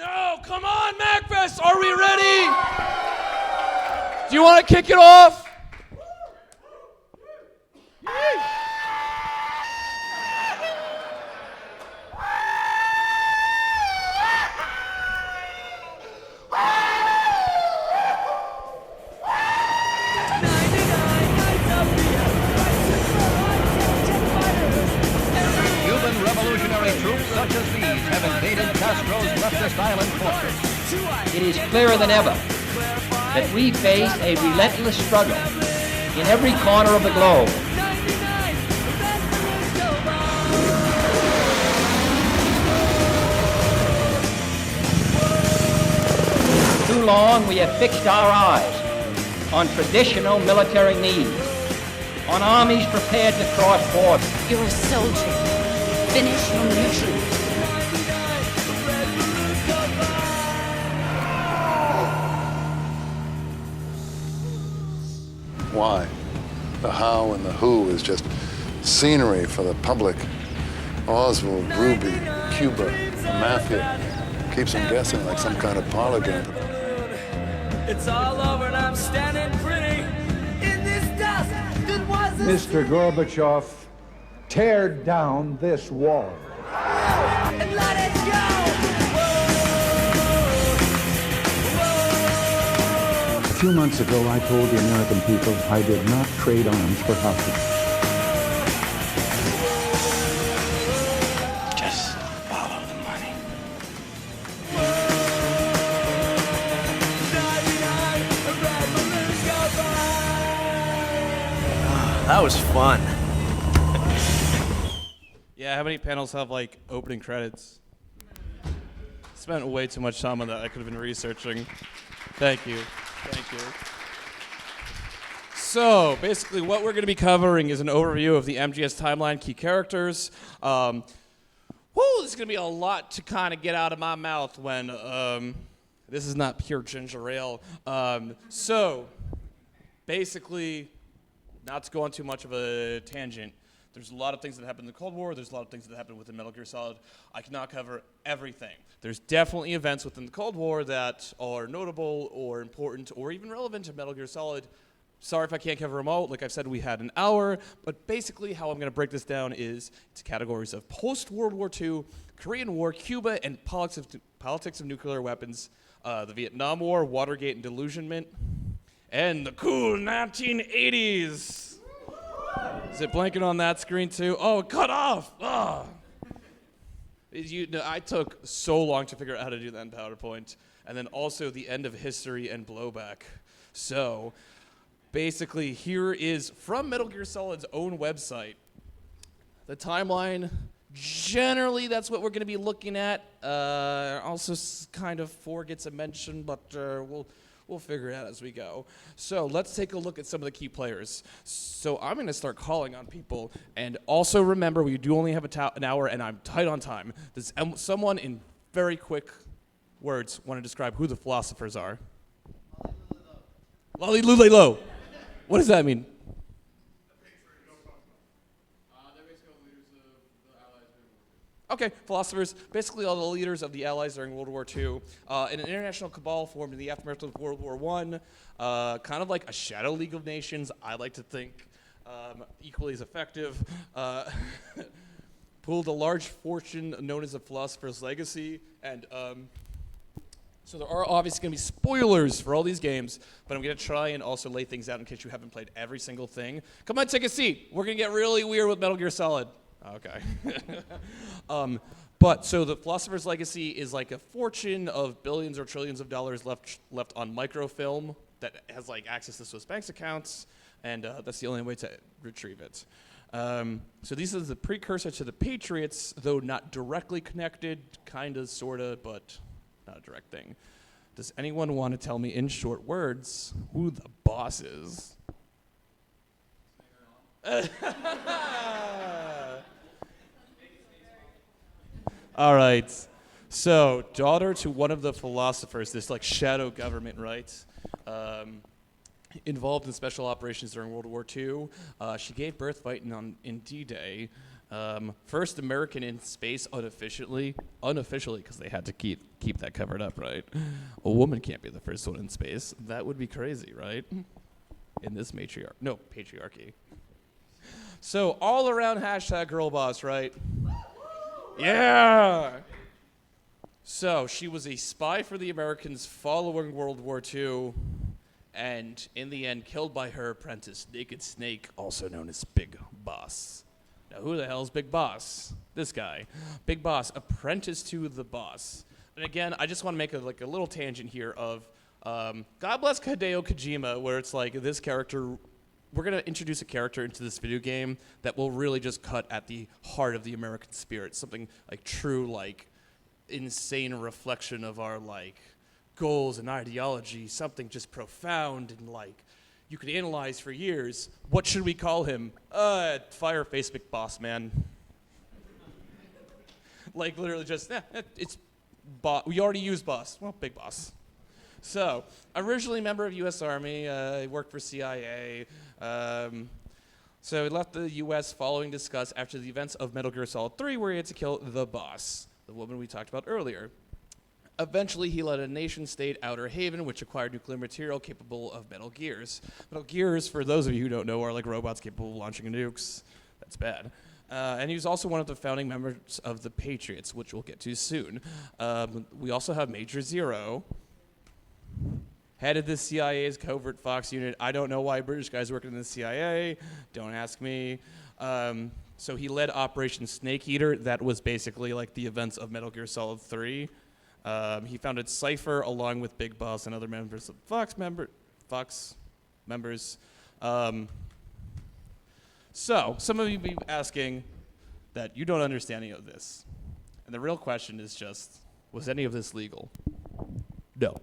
No, come on, MAGFest, are we ready? Do you want to kick it off? Cuban revolutionary troops such as these have invaded Castro's leftist island fortress. It is clearer than ever that we face a relentless struggle in every corner of the globe. Too long we have fixed our eyes on traditional military needs, on armies prepared to cross borders. You're a soldier. Finish your mission. Why? The how and the who is just scenery for the public. Oswald, Ruby, Cuba, the mafia. Keeps them guessing like some kind of parlor game. It's all over and I'm standing pretty in this dust that wasn't. Mr. Gorbachev, tear down this wall. And let it go. A few months ago, I told the American people I did not trade arms for houses. Just follow the money. That was fun. Yeah, how many panels have like opening credits? Spent way too much time on that. I could have been researching. Thank you. Thank you. So, basically what we're going to be covering is an overview of the MGS timeline, key characters. There's going to be a lot to kind of get out of my mouth when this is not pure ginger ale. So, basically, not to go on too much of a tangent, there's a lot of things that happened in the Cold War. There's a lot of things that happened within Metal Gear Solid. I cannot cover everything. There's definitely events within the Cold War that are notable or important or even relevant to Metal Gear Solid. Sorry if I can't cover them all. Like I've said, we had an hour. But basically how I'm going to break this down is into categories of post-World War II, Korean War, Cuba, and politics of nuclear weapons, the Vietnam War, Watergate and delusionment, and the cool 1980s. Is it blanking on that screen too? Oh, cut off! Oh. I took so long to figure out how to do that in PowerPoint. And then also the end of history and blowback. So, basically, here is from Metal Gear Solid's own website. The timeline, generally that's what we're going to be looking at. Also kind of 4 gets a mention, but we'll figure it out as we go. So let's take a look at some of the key players. So I'm going to start calling on people. And also remember, we do only have an hour, and I'm tight on time. Does someone in very quick words want to describe who the philosophers are? Lolly Lule Lo. What does that mean? Okay, philosophers, basically all the leaders of the Allies during World War II. An international cabal formed in the aftermath of World War I, kind of like a shadow league of nations, I like to think, equally as effective. Pulled a large fortune known as the Philosopher's Legacy, and so there are obviously going to be spoilers for all these games, but I'm going to try and also lay things out in case you haven't played every single thing. Come on, take a seat. We're going to get really weird with Metal Gear Solid. Okay. But so the Philosopher's Legacy is like a fortune of billions or trillions of dollars left on microfilm that has like access to Swiss banks accounts, and that's the only way to retrieve it. So these are the precursor to the Patriots, though not directly connected, kind of, sort of, but not a direct thing. Does anyone want to tell me in short words who the boss is? All right. So, daughter to one of the philosophers, this like shadow government, right? Involved in special operations during World War II. She gave birth fighting in D-Day. First American in space unofficially, because they had to keep that covered up, right? A woman can't be the first one in space. That would be crazy, right? In this patriarchy. So all around hashtag girl boss, right? Yeah. So she was a spy for the Americans following World War II, and in the end killed by her apprentice, Naked Snake, also known as Big Boss. Now, who the hell's Big Boss? This guy. Big Boss, apprentice to the boss. And again, I just want to make a little tangent here of God bless Hideo Kojima, where it's like this character, we're going to introduce a character into this video game that will really just cut at the heart of the American spirit, something like true, like insane reflection of our like goals and ideology, something just profound and like you could analyze for years. What should we call him? Fire face Big Boss, man. Like literally just, it's boss. We already use boss. Well, Big Boss. So, originally member of U.S. Army, worked for CIA. So he left the U.S. following disgust after the events of Metal Gear Solid 3, where he had to kill the boss, the woman we talked about earlier. Eventually, he led a nation-state, Outer Haven, which acquired nuclear material capable of Metal Gears. Metal Gears, for those of you who don't know, are like robots capable of launching nukes. That's bad. And he was also one of the founding members of the Patriots, which we'll get to soon. We also have Major Zero, head of the CIA's Covert Fox unit. I don't know why British guys working in the CIA. Don't ask me. So he led Operation Snake Eater. That was basically like the events of Metal Gear Solid 3. He founded Cypher along with Big Boss and other members of Fox members. So some of you be asking that you don't understand any of this. And the real question is just, was any of this legal? No.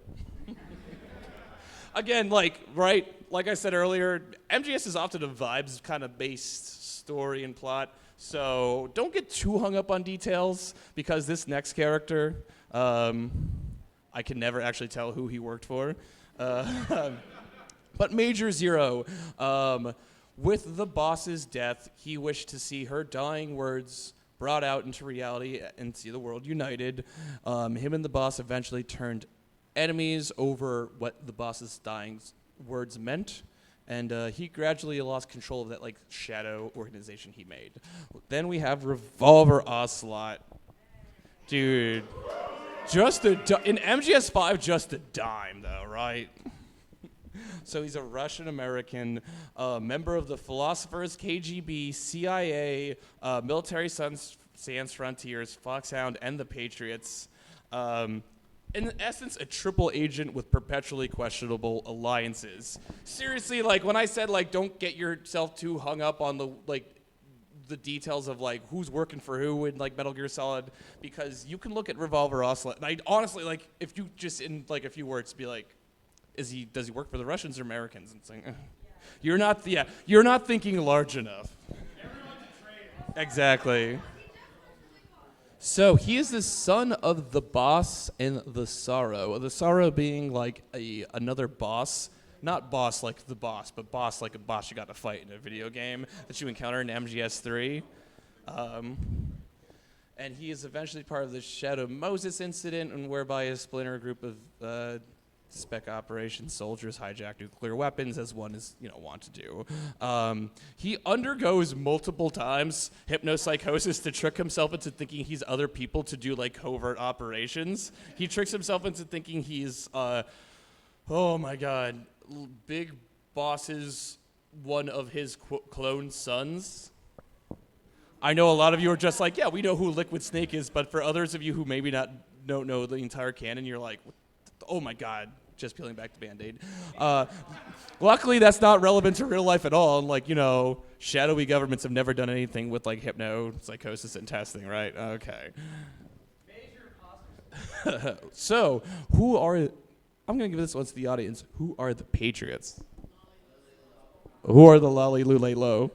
Again, like I said earlier, MGS is often a vibes kind of based story and plot. So don't get too hung up on details, because this next character, I can never actually tell who he worked for. But Major Zero, with the boss's death, he wished to see her dying words brought out into reality and see the world united. Him and the boss eventually turned enemies over what the boss's dying words meant. And he gradually lost control of that like shadow organization he made. Then we have Revolver Ocelot. Dude, in MGS 5, just a dime though, right? So he's a Russian-American member of the Philosophers, KGB, CIA, Military Sans Frontiers, Foxhound, and the Patriots. In essence, a triple agent with perpetually questionable alliances. Seriously, like when I said like don't get yourself too hung up on the details of like who's working for who in like Metal Gear Solid, because you can look at Revolver Ocelot. And I honestly like if you just in like a few words be like, does he work for the Russians or Americans? And saying, you're not thinking large enough. Everyone's a traitor. Exactly. So he is the son of the boss and the sorrow. The sorrow being like another boss, not boss like the boss, but boss like a boss you got to fight in a video game that you encounter in MGS3. And he is eventually part of the Shadow Moses incident, and whereby a splinter group of spec operations soldiers hijack nuclear weapons, as one is, want to do. He undergoes multiple times hypnopsychosis to trick himself into thinking he's other people to do like covert operations. He tricks himself into thinking he's, oh my God, Big Boss's one of his clone sons. I know a lot of you are just like, yeah, we know who Liquid Snake is, but for others of you who maybe don't know the entire canon, you're like, oh my God, just peeling back the Band-Aid. Luckily, that's not relevant to real life at all. Like, shadowy governments have never done anything with like hypnopsychosis and testing, right? Okay. So, I'm going to give this one to the audience. Who are the Patriots? Who are the Lolly Lule Low?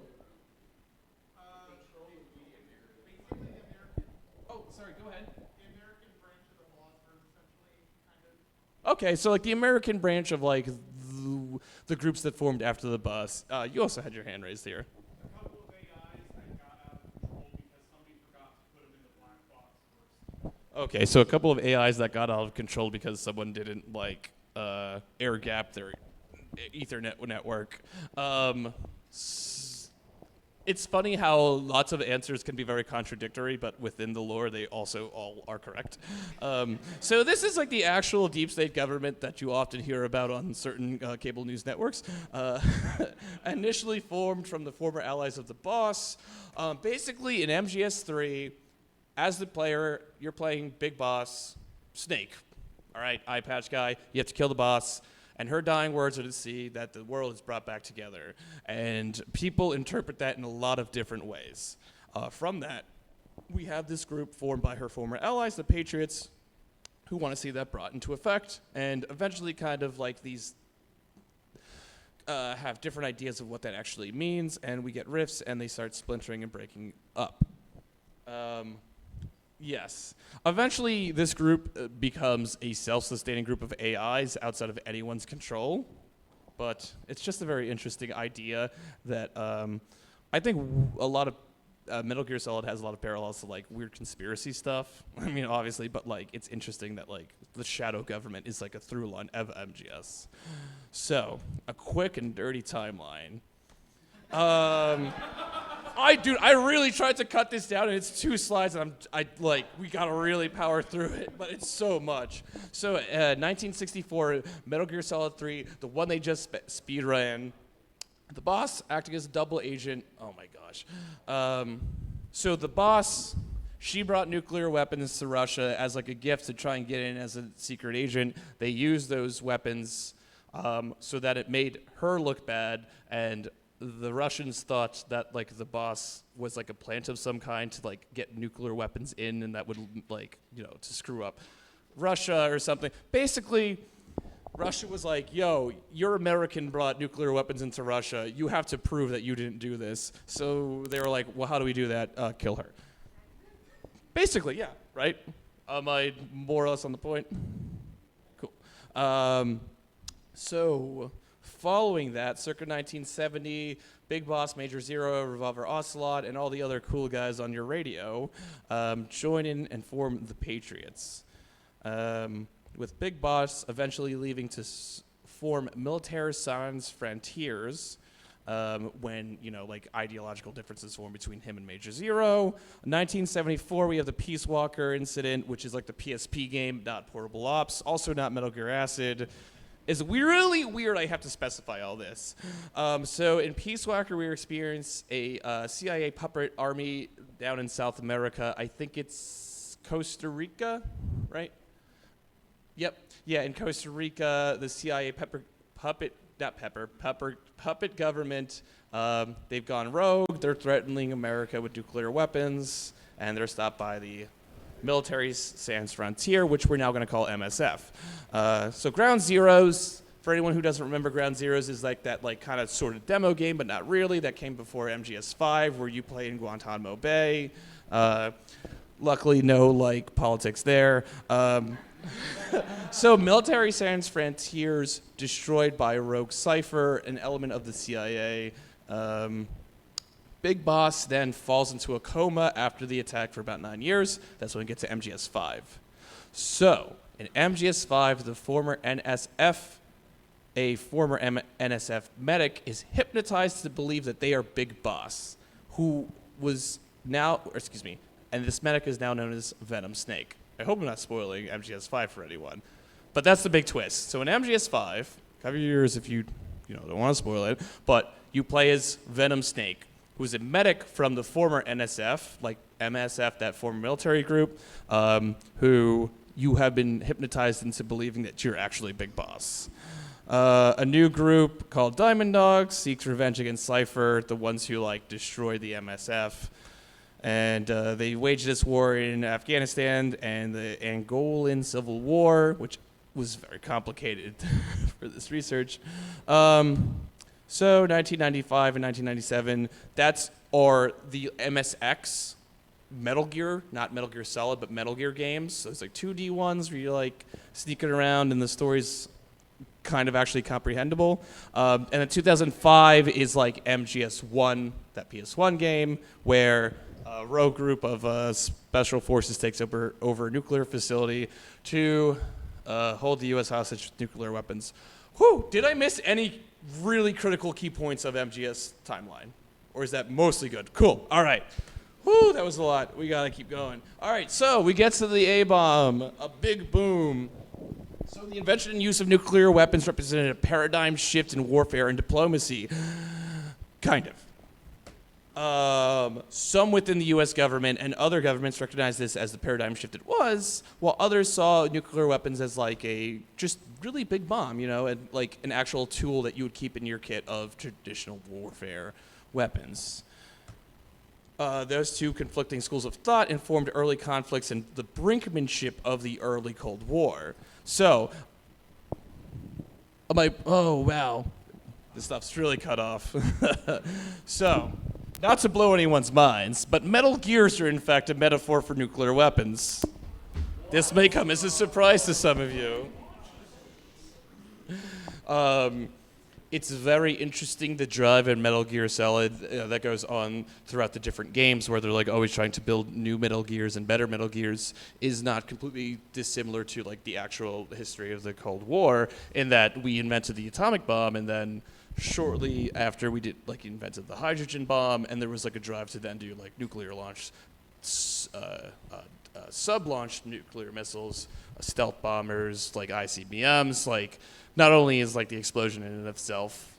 Okay, so like the American branch of like the groups that formed after the bus. You also had your hand raised here. A couple of AIs that got out of control Okay, so a couple of AIs that got out of control because someone didn't air gap their Ethernet network. It's funny how lots of answers can be very contradictory, but within the lore, they also all are correct. So this is like the actual deep state government that you often hear about on certain cable news networks. Initially formed from the former allies of the boss. Basically, in MGS3, as the player, you're playing Big Boss Snake. All right, eye patch guy, you have to kill the boss. And her dying words are to see that the world is brought back together. And people interpret that in a lot of different ways. From that, we have this group formed by her former allies, the Patriots, who want to see that brought into effect. And eventually kind of like these have different ideas of what that actually means. And we get rifts, and they start splintering and breaking up. Yes. Eventually, this group becomes a self-sustaining group of AIs outside of anyone's control. But it's just a very interesting idea that I think a lot of Metal Gear Solid has a lot of parallels to like weird conspiracy stuff. I mean, obviously, but like it's interesting that like the shadow government is like a through line of MGS. So, a quick and dirty timeline. I really tried to cut this down, and it's 2 slides, and we gotta really power through it, but it's so much. So, 1964, Metal Gear Solid 3, the one they just speed ran. The boss acting as a double agent. Oh my gosh. So the boss, she brought nuclear weapons to Russia as like a gift to try and get in as a secret agent. They used those weapons so that it made her look bad, and the Russians thought that like the boss was like a plant of some kind to like get nuclear weapons in, and that would like, you know, to screw up Russia or something. Basically, Russia was like, yo, your American brought nuclear weapons into Russia. You have to prove that you didn't do this. So they were like, well, how do we do that? Kill her. Basically, yeah, right? Am I more or less on the point? Cool. So following that, circa 1970, Big Boss, Major Zero, Revolver Ocelot, and all the other cool guys on your radio join in and form the Patriots. With Big Boss eventually leaving to form Militaire Sans Frontiers when, you know, like ideological differences form between him and Major Zero. In 1974, we have the Peace Walker incident, which is like the PSP game, not Portable Ops, also not Metal Gear Acid. It's really weird I have to specify all this. So in Peace Walker, we experience a CIA puppet army down in South America. I think it's Costa Rica, right? Yep. Yeah, in Costa Rica, the CIA puppet government, they've gone rogue. They're threatening America with nuclear weapons, and they're stopped by the Military Sans Frontier, which we're now going to call MSF. So Ground Zeroes, for anyone who doesn't remember, Ground Zeroes is like that like kind of sort of demo game, but not really. That came before MGS5, where you play in Guantanamo Bay. Luckily, no like politics there. So Military Sans Frontiers destroyed by Rogue Cypher, an element of the CIA. Big Boss then falls into a coma after the attack for about 9 years. That's when we get to MGS5. So, in MGS5, the former NSF, a former NSF medic, is hypnotized to believe that they are Big Boss, who was now, and this medic is now known as Venom Snake. I hope I'm not spoiling MGS5 for anyone. But that's the big twist. So in MGS5, cover your ears if you don't want to spoil it, but you play as Venom Snake, who's a medic from the former NSF, like MSF, that former military group, who you have been hypnotized into believing that you're actually Big Boss. A new group called Diamond Dogs seeks revenge against Cypher, the ones who like destroyed the MSF. And they waged this war in Afghanistan and the Angolan Civil War, which was very complicated for this research. So 1995 and 1997, are the MSX Metal Gear, not Metal Gear Solid, but Metal Gear games. So it's like 2D ones where you're like sneaking around and the story's kind of actually comprehensible. And then 2005 is like MGS1, that PS1 game, where A rogue group of special forces takes over a nuclear facility to hold the U.S. hostage with nuclear weapons. Whew, did I miss any really critical key points of MGS timeline? Or is that mostly good? Cool, all right. Whew, that was a lot. We gotta keep going. All right, so we get to the A-bomb, a big boom. So the invention and use of nuclear weapons represented a paradigm shift in warfare and diplomacy. Kind of. Some within the U.S. government and other governments recognized this as the paradigm shift it was, while others saw nuclear weapons as like a just really big bomb, you know, and like an actual tool that you would keep in your kit of traditional warfare weapons. Those two conflicting schools of thought informed early conflicts and the brinkmanship of the early Cold War. So, oh wow, this stuff's really cut off. So, not to blow anyone's minds, but Metal Gears are in fact a metaphor for nuclear weapons. This may come as a surprise to some of you. It's very interesting, the drive in Metal Gear Solid that goes on throughout the different games, where they're like always trying to build new Metal Gears and better Metal Gears, is not completely dissimilar to like the actual history of the Cold War, in that we invented the atomic bomb, and then shortly after we invented the hydrogen bomb, and there was like a drive to then do like nuclear launch, sub-launched nuclear missiles, stealth bombers, like ICBMs, like. Not only is like the explosion in and of itself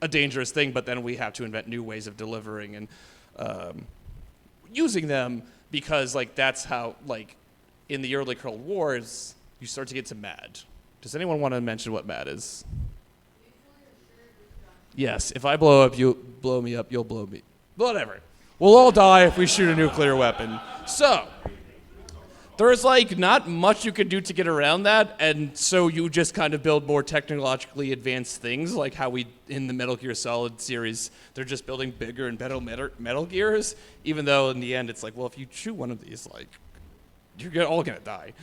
a dangerous thing, but then we have to invent new ways of delivering and using them, because like that's how, like, in the early Cold Wars you start to get to MAD. Does anyone want to mention what MAD is? Yes, if I blow up, you blow me up, you'll blow me. Whatever. We'll all die if we shoot a nuclear weapon. So there's like not much you can do to get around that, and so you just kind of build more technologically advanced things, like how we, in the Metal Gear Solid series, they're just building bigger and better Metal Gears, even though in the end it's like, well, if you shoot one of these, like, you're all gonna die.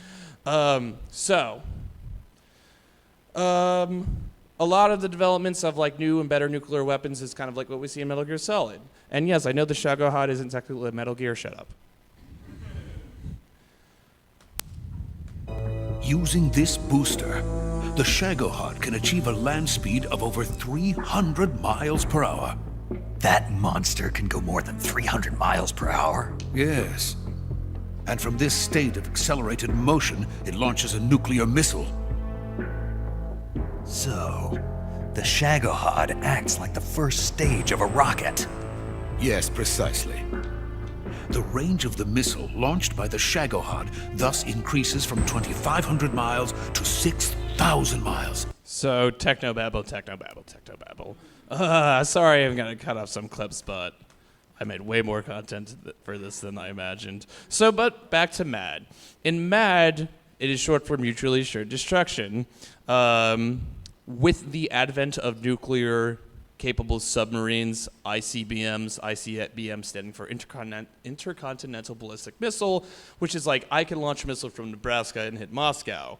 A lot of the developments of like new and better nuclear weapons is kind of like what we see in Metal Gear Solid. And yes, I know the Shagohod isn't technically a Metal Gear, shut up. Using this booster, the Shagohod can achieve a land speed of over 300 miles per hour. That monster can go more than 300 miles per hour? Yes. And from this state of accelerated motion, it launches a nuclear missile. So, the Shagohod acts like the first stage of a rocket. Yes, precisely. The range of the missile launched by the Shagohod thus increases from 2,500 miles to 6,000 miles. So, technobabble. Sorry, I'm going to cut off some clips, but I made way more content for this than I imagined. So, but back to MAD. In MAD, it is short for mutually assured destruction. With the advent of nuclear-capable submarines, ICBM standing for Intercontinental Ballistic Missile, which is like, I can launch a missile from Nebraska and hit Moscow.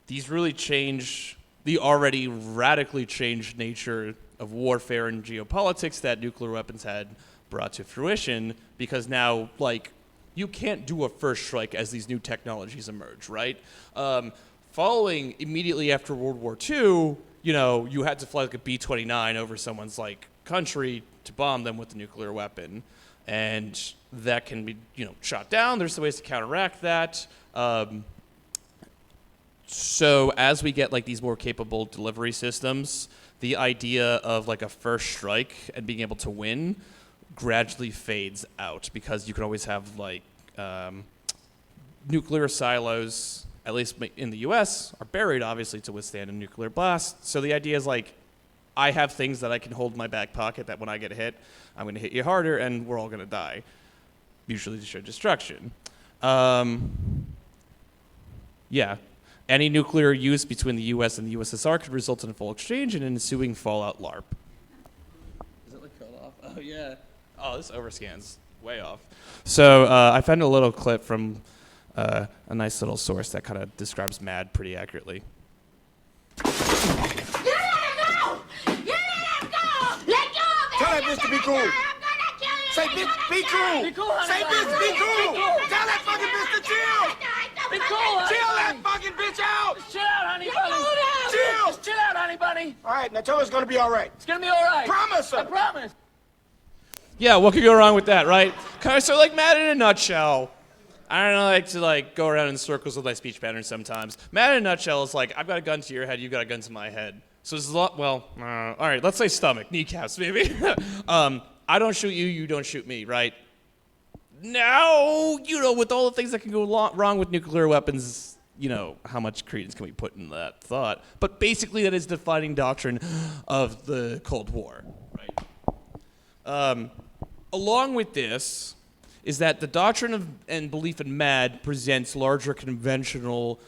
These really change the already radically changed nature of warfare and geopolitics that nuclear weapons had brought to fruition, because now, like, you can't do a first strike as these new technologies emerge, right? Following immediately after World War II, you know, you had to fly like a B-29 over someone's like country to bomb them with a nuclear weapon, and that can be, you know, shot down. There's ways to counteract that. So as we get like these more capable delivery systems, the idea of like a first strike and being able to win gradually fades out, because you can always have like nuclear silos, at least in the US, are buried obviously to withstand a nuclear blast. So the idea is like, I have things that I can hold in my back pocket that when I get hit, I'm going to hit you harder and we're all going to die. Usually to show destruction. Yeah. Any nuclear use between the US and the USSR could result in a full exchange and an ensuing fallout LARP. Is it like cut off? Oh yeah. Oh, this overscan's way off. So I found a little clip from a nice little source that kind of describes MAD pretty accurately. You let him go! You let him go! Let go of him! Tell that bitch to be cool. I'm gonna kill you! Say, bitch, be cool. Be cool, honey Say, bunny. bitch, be cool. Be cool. Tell that fucking bitch to chill. Be cool, honey Chill that bunny. fucking bitch out. Just chill out, honey bunny. Chill. Just chill out, honey bunny. All right, now tell her it's gonna be all right. It's gonna be all right. Promise her. I promise. Yeah, what could go wrong with that, right? So like Matt in a nutshell, I don't like to like go around in circles with my speech patterns sometimes. Matt in a nutshell is like, I've got a gun to your head, you've got a gun to my head. So it's a lot, well, all right, let's say stomach, kneecaps maybe. I don't shoot you, you don't shoot me, right? Now, with all the things that can go wrong with nuclear weapons, how much credence can we put in that thought? But basically that is the defining doctrine of the Cold War, right? Along with this is that the doctrine of and belief in MAD presents larger conventional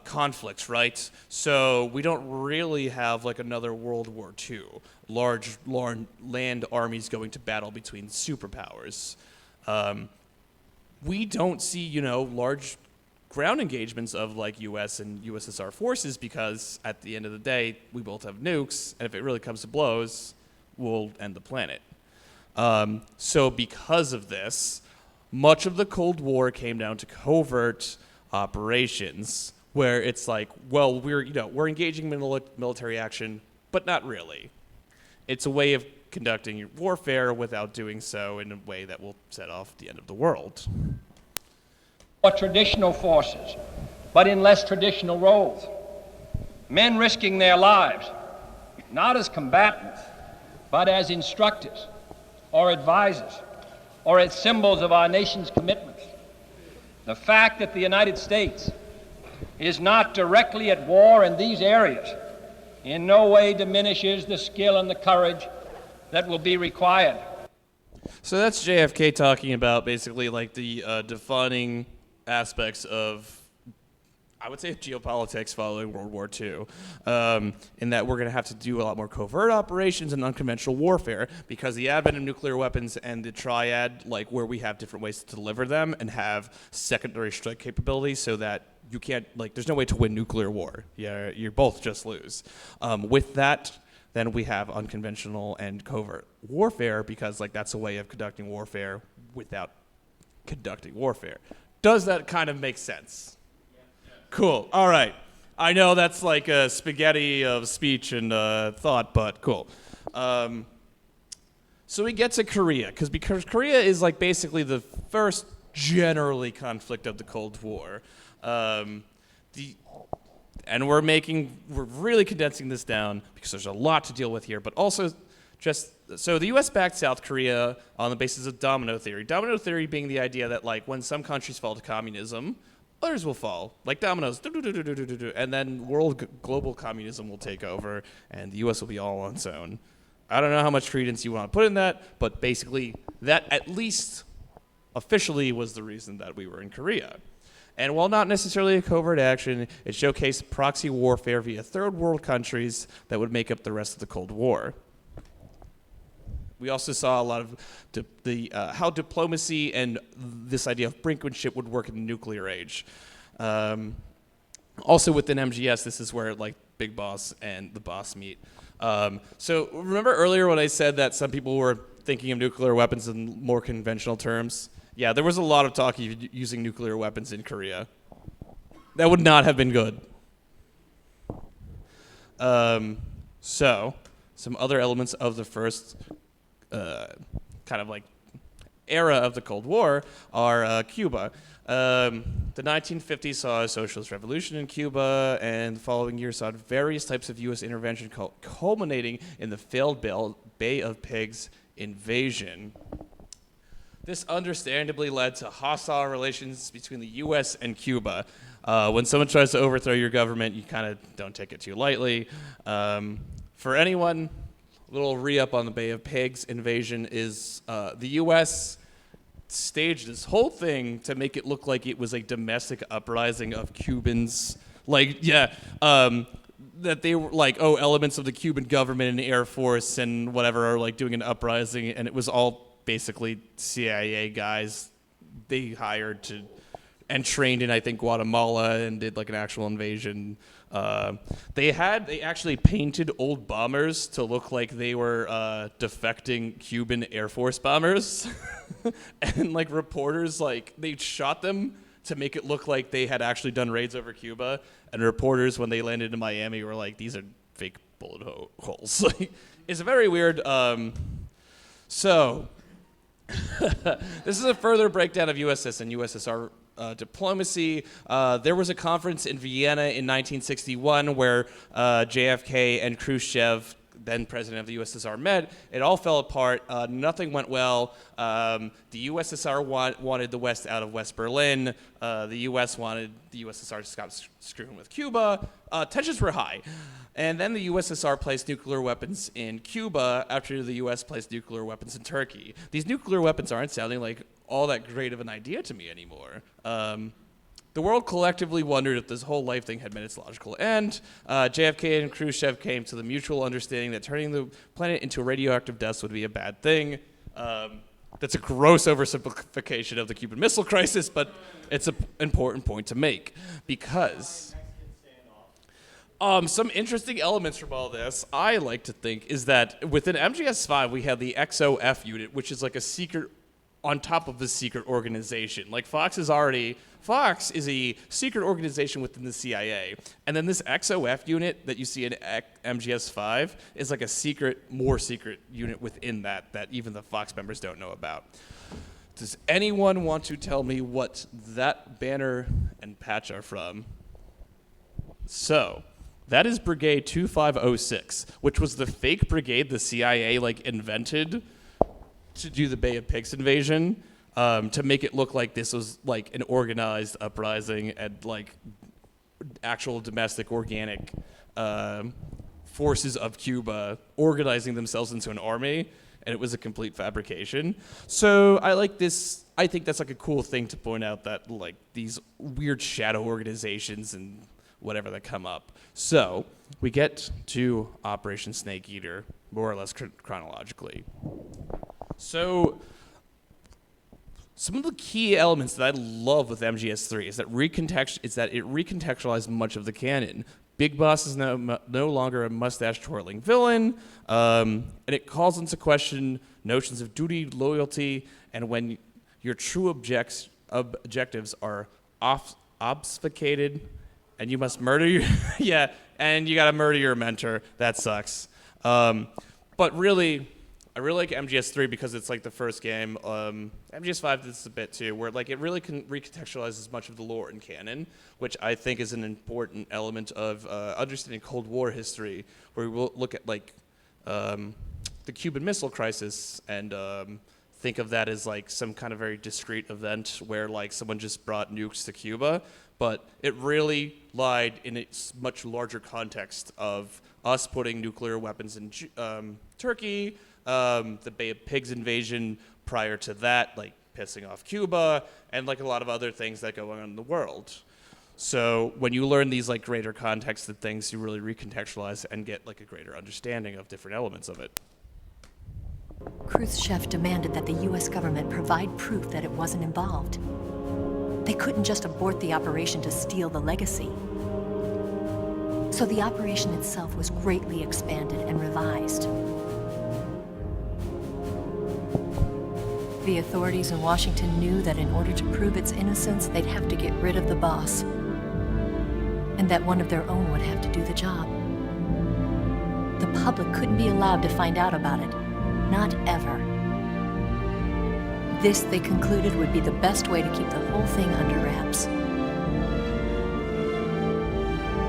conflicts, right? So we don't really have like another World War II, large land armies going to battle between superpowers. We don't see, large ground engagements of like U.S. and USSR forces because at the end of the day, we both have nukes, and if it really comes to blows, we'll end the planet. So because of this, much of the Cold War came down to covert operations, where it's like, well, we're engaging military action, but not really. It's a way of conducting warfare without doing so in a way that will set off the end of the world. Or traditional forces, but in less traditional roles. Men risking their lives, not as combatants, but as instructors or advisors, or as symbols of our nation's commitments. The fact that the United States is not directly at war in these areas in no way diminishes the skill and the courage that will be required. So that's JFK talking about basically like the defining aspects of, I would say, geopolitics following World War II, in that we're going to have to do a lot more covert operations and unconventional warfare because the advent of nuclear weapons and the triad, like where we have different ways to deliver them and have secondary strike capabilities so that you can't, like, there's no way to win nuclear war. Yeah, you both just lose. With that, then we have unconventional and covert warfare because, like, that's a way of conducting warfare without conducting warfare. Does that kind of make sense? Cool. All right. I know that's like a spaghetti of speech and thought, but cool. So we get to Korea, because Korea is like basically the first generally conflict of the Cold War. And we're really condensing this down because there's a lot to deal with here, but also so the U.S. backed South Korea on the basis of domino theory. Domino theory being the idea that like when some countries fall to communism, others will fall, like dominoes, and then global communism will take over, and the U.S. will be all on its own. I don't know how much credence you want to put in that, but basically that at least officially was the reason that we were in Korea. And while not necessarily a covert action, it showcased proxy warfare via third world countries that would make up the rest of the Cold War. We also saw a lot of how diplomacy and this idea of brinkmanship would work in the nuclear age. Also within MGS, this is where like Big Boss and the boss meet. So remember earlier when I said that some people were thinking of nuclear weapons in more conventional terms? Yeah, there was a lot of talk of using nuclear weapons in Korea. That would not have been good. So some other elements of the first kind of like era of the Cold War are Cuba. The 1950s saw a socialist revolution in Cuba, and the following year saw various types of U.S. intervention culminating in the failed Bay of Pigs invasion. This understandably led to hostile relations between the U.S. and Cuba. When someone tries to overthrow your government, you kind of don't take it too lightly. For anyone, a little re-up on the Bay of Pigs invasion is the U.S. staged this whole thing to make it look like it was a domestic uprising of Cubans. That they were like, elements of the Cuban government and Air Force and whatever are like doing an uprising, and it was all basically CIA guys they hired to and trained in, I think, Guatemala and did like an actual invasion. They actually painted old bombers to look like they were defecting Cuban Air Force bombers. And like reporters, like they shot them to make it look like they had actually done raids over Cuba. And reporters, when they landed in Miami, were like, these are fake bullet holes. It's very weird. So this is a further breakdown of USS and USSR diplomacy. There was a conference in Vienna in 1961 where JFK and Khrushchev, then president of the USSR, met. It all fell apart. Nothing went well. The USSR wanted the West out of West Berlin. The US wanted the USSR to stop screwing with Cuba. Tensions were high. And then the USSR placed nuclear weapons in Cuba after the US placed nuclear weapons in Turkey. These nuclear weapons aren't sounding like all that great of an idea to me anymore. The world collectively wondered if this whole life thing had met its logical end. JFK and Khrushchev came to the mutual understanding that turning the planet into radioactive dust would be a bad thing. That's a gross oversimplification of the Cuban Missile Crisis, but it's an important point to make because some interesting elements from all this, I like to think, is that within MGS5 we have the XOF unit, which is like a secret on top of the secret organization. Like Fox is a secret organization within the CIA. And then this XOF unit that you see in MGS5 is like a secret, more secret unit within that even the Fox members don't know about. Does anyone want to tell me what that banner and patch are from? So, that is Brigade 2506, which was the fake brigade the CIA invented to do the Bay of Pigs invasion, to make it look like this was like an organized uprising and like actual domestic organic forces of Cuba organizing themselves into an army, and it was a complete fabrication. So I like this. I think that's like a cool thing to point out, that like these weird shadow organizations and whatever that come up. So we get to Operation Snake Eater, more or less chronologically. So some of the key elements that I love with MGS3 is that it recontextualized much of the canon. Big Boss is no longer a mustache-twirling villain, and it calls into question notions of duty, loyalty, and when your true objectives are obfuscated, and you must murder your and you gotta murder your mentor. That sucks. But really, I really like MGS3 because it's like the first game. MGS5 did this a bit too, where like it really can recontextualize as much of the lore and canon, which I think is an important element of understanding Cold War history, where we will look at like the Cuban Missile Crisis and think of that as like some kind of very discrete event where like someone just brought nukes to Cuba, but it really lied in its much larger context of us putting nuclear weapons in Turkey, the Bay of Pigs invasion prior to that, like pissing off Cuba, and like a lot of other things that go on in the world. So when you learn these like greater context of things, you really recontextualize and get like a greater understanding of different elements of it. Khrushchev demanded that the U.S. government provide proof that it wasn't involved. They couldn't just abort the operation to steal the legacy. So the operation itself was greatly expanded and revised. The authorities in Washington knew that in order to prove its innocence, they'd have to get rid of the boss, and that one of their own would have to do the job. The public couldn't be allowed to find out about it. Not ever. This, they concluded, would be the best way to keep the whole thing under wraps.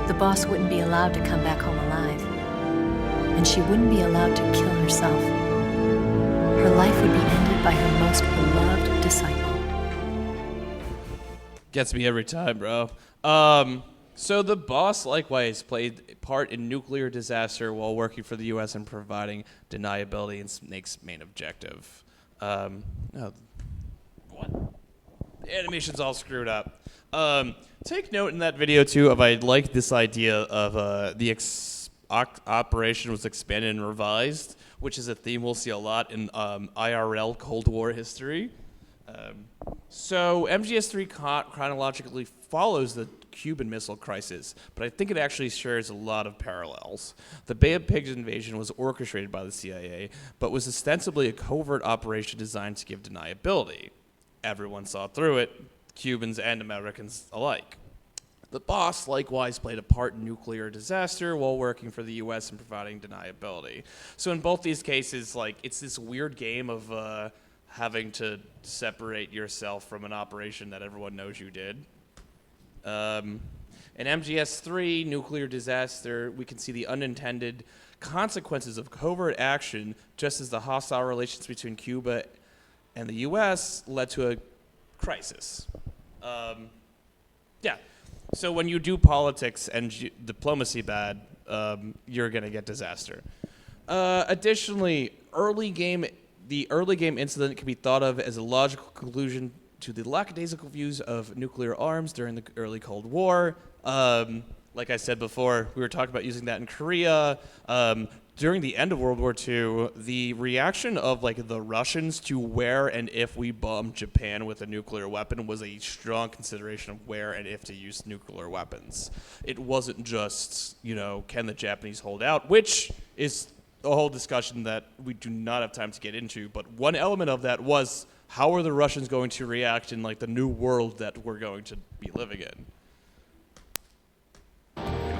The boss wouldn't be allowed to come back home alive, and she wouldn't be allowed to kill herself. Her life would be ended by her most beloved disciple. Gets me every time, bro. So the boss likewise played a part in nuclear disaster while working for the U.S. and providing deniability in Snake's main objective. What? The animation's all screwed up. Take note in that video too of I like this idea of the operation was expanded and revised, which is a theme we'll see a lot in IRL Cold War history. So MGS3 chronologically follows the Cuban Missile Crisis, but I think it actually shares a lot of parallels. The Bay of Pigs invasion was orchestrated by the CIA, but was ostensibly a covert operation designed to give deniability. Everyone saw through it, Cubans and Americans alike. The boss likewise played a part in nuclear disaster while working for the U.S. and providing deniability. So in both these cases, like, it's this weird game of having to separate yourself from an operation that everyone knows you did. In MGS3, nuclear disaster, we can see the unintended consequences of covert action, just as the hostile relations between Cuba and the U.S. led to a crisis. Yeah. So when you do politics and diplomacy bad, you're going to get disaster. Additionally, the early game incident can be thought of as a logical conclusion to the lackadaisical views of nuclear arms during the early Cold War. Like I said before, we were talking about using that in Korea. During the end of World War II, the reaction of like the Russians to where and if we bombed Japan with a nuclear weapon was a strong consideration of where and if to use nuclear weapons. It wasn't just, can the Japanese hold out, which is a whole discussion that we do not have time to get into. But one element of that was, how are the Russians going to react in like the new world that we're going to be living in?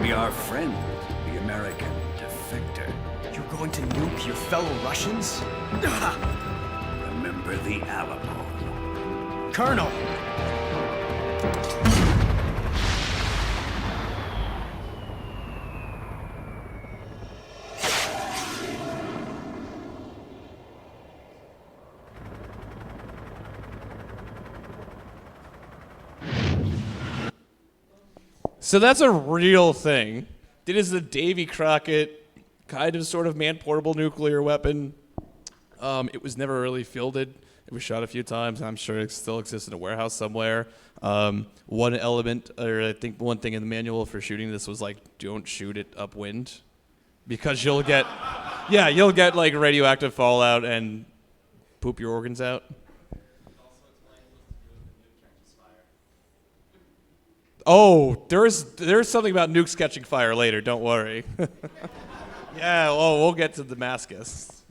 Be our friend, the American defector. You're going to nuke your fellow Russians? Remember the Alamo. Colonel! So that's a real thing. It is the Davy Crockett kind of sort of man-portable nuclear weapon. It was never really fielded. It was shot a few times. I'm sure it still exists in a warehouse somewhere. One element, or I think one thing in the manual for shooting this was like, don't shoot it upwind, because you'll get like radioactive fallout and poop your organs out. Oh, there's something about nukes catching fire later. Don't worry. Yeah, well, we'll get to Damascus.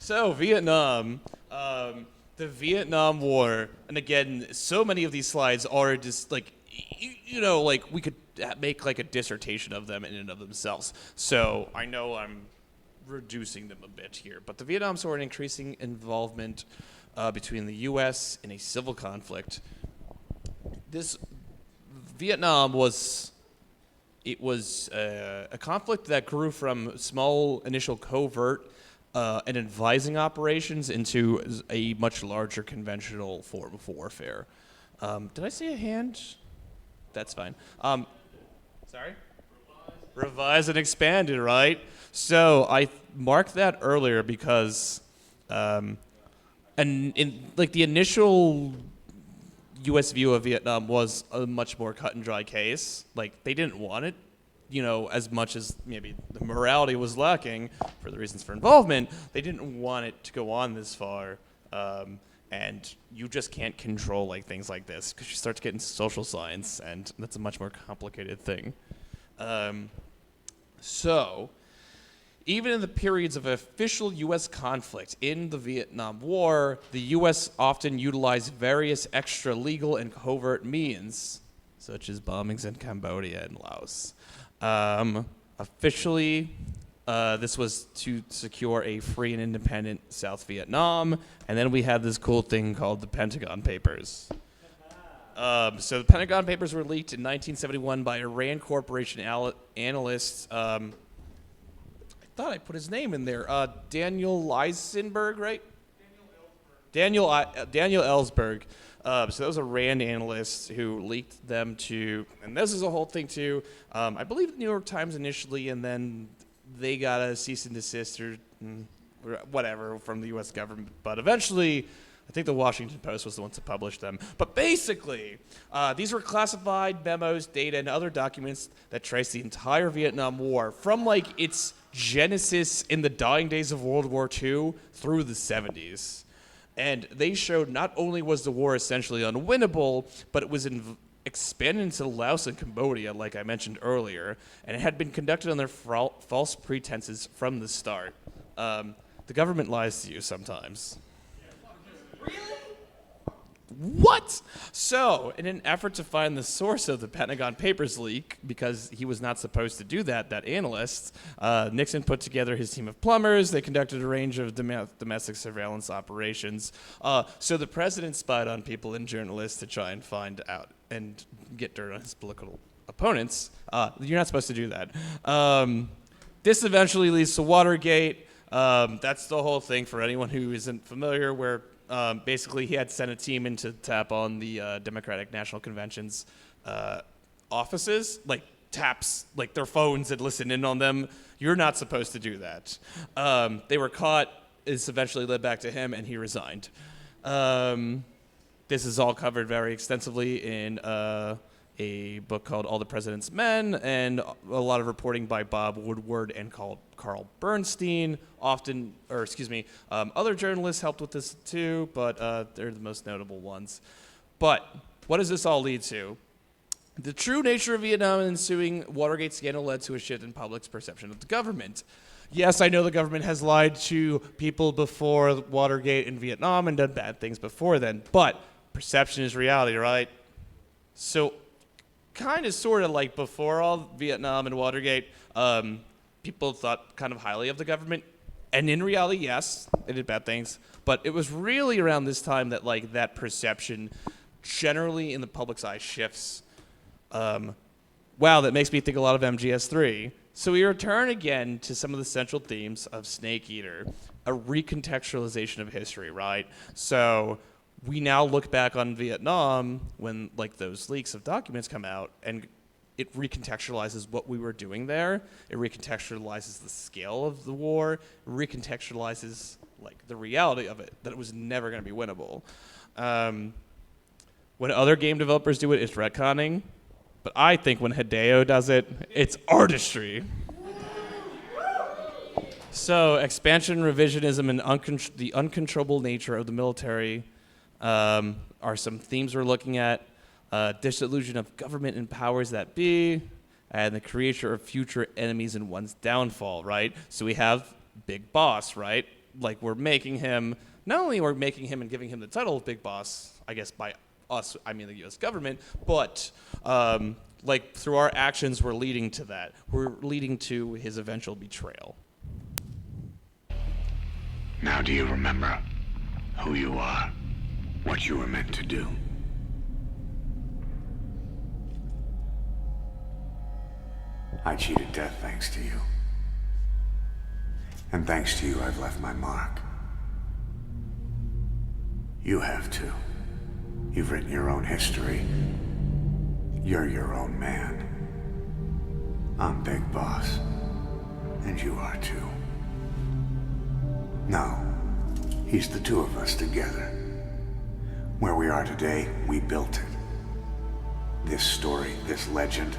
So Vietnam, the Vietnam War, and again, so many of these slides are just like, like we could make like a dissertation of them in and of themselves. So I know I'm reducing them a bit here, but the Vietnam saw an increasing involvement between the U.S. in a civil conflict. Vietnam was a conflict that grew from small initial covert and advising operations into a much larger conventional form of warfare. Did I see a hand? That's fine. Sorry? Revised and expanded, right? So I marked that earlier because, and in like the initial U.S. view of Vietnam was a much more cut and dry case. Like, they didn't want it, as much as maybe the morality was lacking for the reasons for involvement. They didn't want it to go on this far, and you just can't control like things like this because you start to get into social science, and that's a much more complicated thing. So, even in the periods of official U.S. conflict in the Vietnam War, the U.S. often utilized various extra-legal and covert means, such as bombings in Cambodia and Laos. Officially, this was to secure a free and independent South Vietnam, and then we had this cool thing called the Pentagon Papers. So the Pentagon Papers were leaked in 1971 by a Rand Corporation analyst. Thought I put his name in there. Daniel Eisenberg, right? Daniel Ellsberg. So that was a Rand analyst who leaked them to, and this is a whole thing too. I believe the New York Times initially, and then they got a cease and desist or whatever from the U.S. government. But eventually, I think the Washington Post was the one to publish them. But basically, these were classified memos, data, and other documents that trace the entire Vietnam War from like its genesis in the dying days of World War II through the 70s. And they showed not only was the war essentially unwinnable, but it was expanded into Laos and Cambodia, like I mentioned earlier, and it had been conducted under false pretenses from the start. The government lies to you sometimes. What? So, in an effort to find the source of the Pentagon Papers leak, because he was not supposed to do that analyst, Nixon put together his team of plumbers. They conducted a range of domestic surveillance operations. So the president spied on people and journalists to try and find out and get dirt on his political opponents. You're not supposed to do that. This eventually leads to Watergate. That's the whole thing for anyone who isn't familiar, where basically he had sent a team in to tap on the Democratic National Convention's offices, like taps, like their phones and listen in on them. You're not supposed to do that. They were caught. This eventually led back to him, and he resigned. This is all covered very extensively in a book called All the President's Men, and a lot of reporting by Bob Woodward and Carl Bernstein. Other journalists helped with this too, but they're the most notable ones. But what does this all lead to? The true nature of Vietnam and ensuing Watergate scandal led to a shift in public's perception of the government. Yes, I know the government has lied to people before Watergate in Vietnam and done bad things before then, but perception is reality, right? So kind of sort of like before all Vietnam and Watergate, people thought kind of highly of the government. And in reality, yes, they did bad things. But it was really around this time that like that perception generally in the public's eye shifts. Wow, that makes me think a lot of MGS3. So we return again to some of the central themes of Snake Eater, a recontextualization of history, right? So we now look back on Vietnam when like those leaks of documents come out, and it recontextualizes what we were doing there. It recontextualizes the scale of the war. It recontextualizes like the reality of it, that it was never going to be winnable. When other game developers do it, it's retconning. But I think when Hideo does it, it's artistry. So expansion, revisionism, and the uncontrollable nature of the military are some themes we're looking at. Disillusion of government and powers that be, and the creation of future enemies and one's downfall, right? So we have Big Boss, right? Like we're making him, not only we're making him and giving him the title of Big Boss, I guess by us, I mean the U.S. government, but like through our actions, we're leading to that. We're leading to his eventual betrayal. Now do you remember who you are, what you were meant to do? I cheated death thanks to you. And thanks to you, I've left my mark. You have too. You've written your own history. You're your own man. I'm Big Boss. And you are too. No. He's the two of us together. Where we are today, we built it. This story, this legend,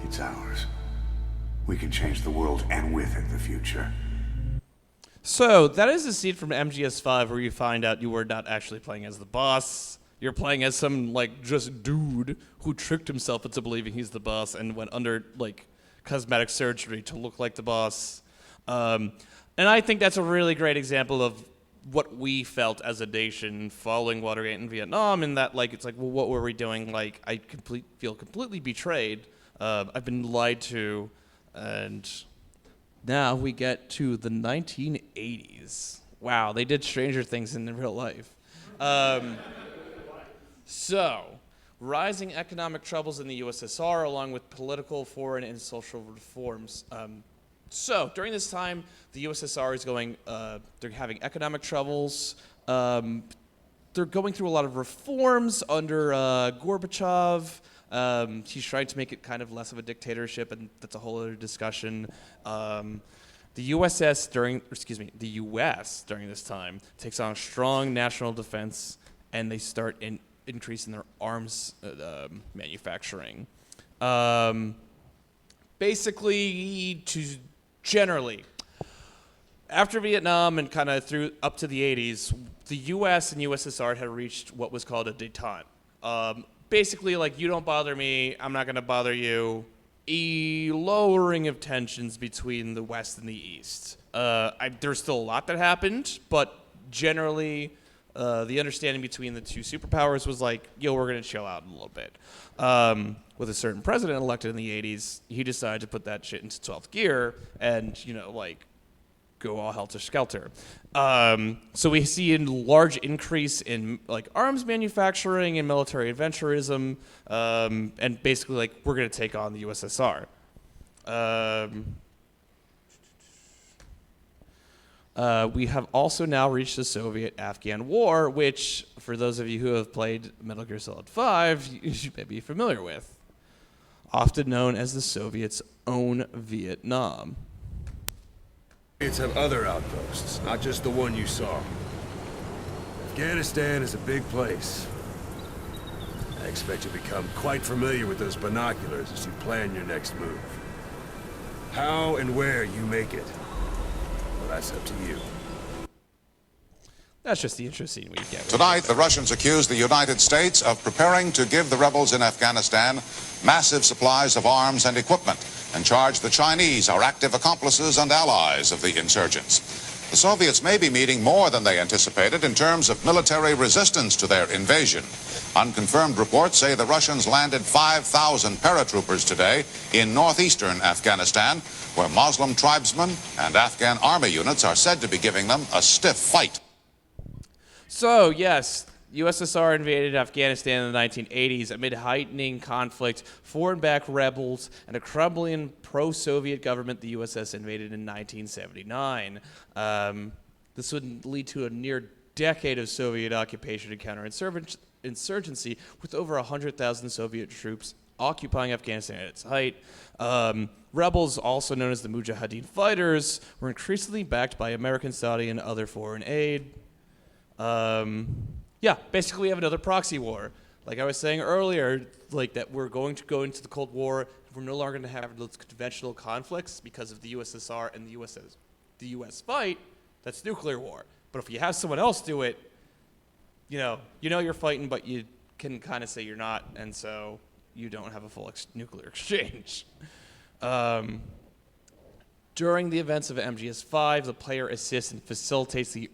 it's ours. We can change the world and with it the future. So that is a scene from MGS5 where you find out you were not actually playing as the boss. You're playing as some like just dude who tricked himself into believing he's the boss and went under like cosmetic surgery to look like the boss. And I think that's a really great example of what we felt as a nation following Watergate in Vietnam, in that like it's like, well, what were we doing? Like I feel completely betrayed. I've been lied to. And now we get to the 1980s. Wow, they did stranger things in real life. So, rising economic troubles in the USSR, along with political, foreign, and social reforms. So, during this time, the USSR is they're having economic troubles. They're going through a lot of reforms under Gorbachev. He's trying to make it kind of less of a dictatorship, and that's a whole other discussion. The U.S. during this time takes on strong national defense, and they start increasing their arms manufacturing. Basically, to generally, after Vietnam and kind of through up to the 80s, the U.S. and USSR had reached what was called a détente. Basically, like, you don't bother me, I'm not going to bother you. A lowering of tensions between the West and the East. There's still a lot that happened, but generally, the understanding between the two superpowers was like, yo, we're going to chill out a little bit. With a certain president elected in the 80s, he decided to put that shit into 12th gear and, go all helter-skelter. So we see a large increase in arms manufacturing and military adventurism, and basically we're going to take on the USSR. We have also now reached the Soviet-Afghan War, which, for those of you who have played Metal Gear Solid 5, you should maybe be familiar with. Often known as the Soviets' own Vietnam. Soviets have other outposts, not just the one you saw. Afghanistan is a big place. I expect you to become quite familiar with those binoculars as you plan your next move. How and where you make it, well, that's up to you. That's just the intro scene we get. Tonight, the Russians accuse the United States of preparing to give the rebels in Afghanistan massive supplies of arms and equipment, and charge the Chinese are active accomplices and allies of the insurgents. The Soviets may be meeting more than they anticipated in terms of military resistance to their invasion. Unconfirmed reports say the Russians landed 5,000 paratroopers today in northeastern Afghanistan, where Muslim tribesmen and Afghan army units are said to be giving them a stiff fight. So, yes, USSR invaded Afghanistan in the 1980s amid heightening conflict, foreign-backed rebels, and a crumbling pro-Soviet government the USS invaded in 1979. This would lead to a near decade of Soviet occupation and counterinsurgency, with over 100,000 Soviet troops occupying Afghanistan at its height. Rebels, also known as the Mujahideen Fighters, were increasingly backed by American, Saudi, and other foreign aid. Basically we have another proxy war. Like I was saying earlier, that we're going to go into the Cold War. We're no longer going to have those conventional conflicts because of the USSR and the US fight. That's nuclear war. But if you have someone else do it, you're fighting, but you can kind of say you're not, and so you don't have a full nuclear exchange. During the events of MGS5, the player assists and facilitates the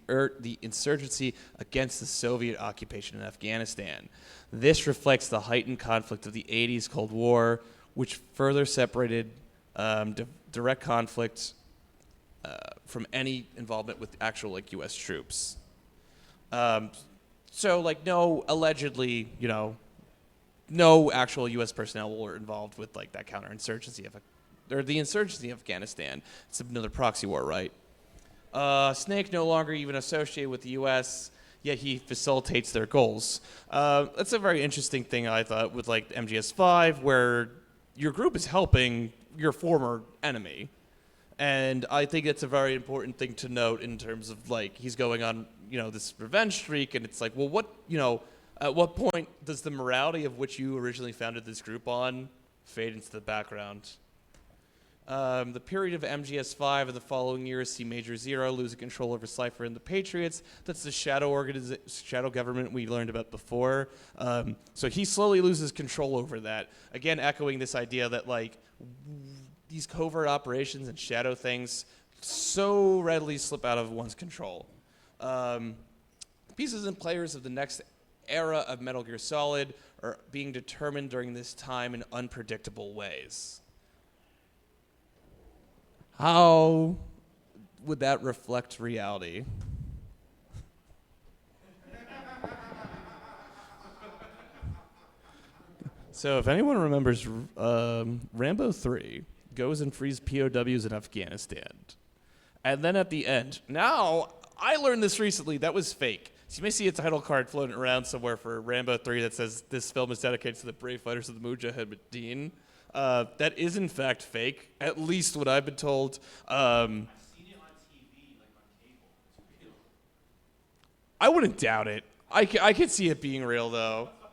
insurgency against the Soviet occupation in Afghanistan. This reflects the heightened conflict of the 80s Cold War, which further separated direct conflict from any involvement with actual U.S. troops. Allegedly, no actual U.S. personnel were involved with that counterinsurgency or the insurgency of Afghanistan. It's another proxy war, right? Snake no longer even associated with the U.S., yet he facilitates their goals. That's a very interesting thing, I thought, with MGS5, where your group is helping your former enemy. And I think it's a very important thing to note in terms of he's going on, this revenge streak, and it's at what point does the morality of which you originally founded this group on fade into the background? The period of MGS5 and the following years see Major Zero losing control over Cypher and the Patriots. That's the shadow government we learned about before. So he slowly loses control over that. Again, echoing this idea that these covert operations and shadow things so readily slip out of one's control. Pieces and players of the next era of Metal Gear Solid are being determined during this time in unpredictable ways. How would that reflect reality? So if anyone remembers, Rambo 3 goes and frees POWs in Afghanistan. And then at the end, now, I learned this recently, that was fake. So you may see a title card floating around somewhere for Rambo 3 that says this film is dedicated to the brave fighters of the Mujahideen. That is in fact fake, at least what I've been told. I've seen it on TV, on cable. It's real. I wouldn't doubt it. I could see it being real, though. I